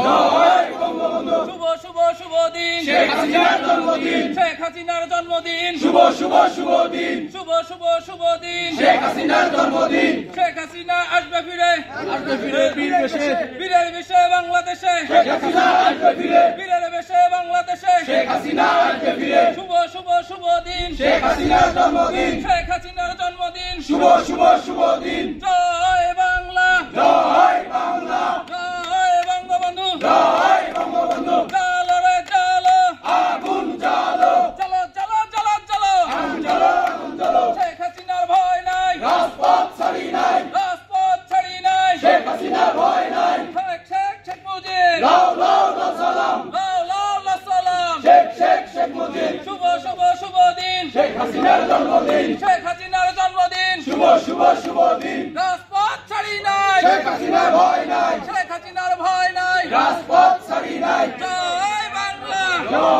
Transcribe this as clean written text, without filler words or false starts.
জয় বঙ্গবন্ধু। শুভ শুভ শুভ দিন শেখ হাসিনার জন্মদিন। শেখ হাসিনার জন্মদিন। শুভ শুভ শুভ দিন। শুভ শুভ শুভ দিন শেখ হাসিনার জন্মদিন। শেখ হাসিনা আসবে ফিরে, আসবে ফিরে বীর বেশে। বীরের বেশে বাংলাদেশে, শেখ হাসিনা আসবে ফিরে। বীরের বেশে বাংলাদেশে। শেখ হাসিনা আসবে ফিরে। শুভ শুভ শুভ দিন শেখ হাসিনার জন্মদিন। শেখ হাসিনার জন্মদিন। শুভ শুভ শুভ দিন। জয় বাংলা, জয় বাংলা। জয় বঙ্গবন্ধু। জয় বঙ্গবন্ধু। চলো রে চলো, আগুন জ্বালো। চলো চলো চলো চলো, আগুন জ্বালো, আগুন জ্বালো। শেখ হাসিনার ভয় নাই, রাজপথ ছাড়ি নাই। রাজপথ ছাড়ি নাই। শেখ হাসিনার ভয় নাই। শেখ শেখ শেখ মুজিব, লাও লাও লাও সালাম। লাও লাও লাও সালাম। শেখ শেখ শেখ মুজিব। শুভ শুভ শুভ দিন শেখ হাসিনার জন্মদিন। শেখ হাসিনার জন্মদিন। শুভ শুভ শুভ দিন। রাজপথ ছাড়ি নাই, শেখ হাসিনার ভয় নাই। শেখ হাসিনার ভয় নাই। রাজপথ ছাড়ি নাই। জয় বাংলা, জয়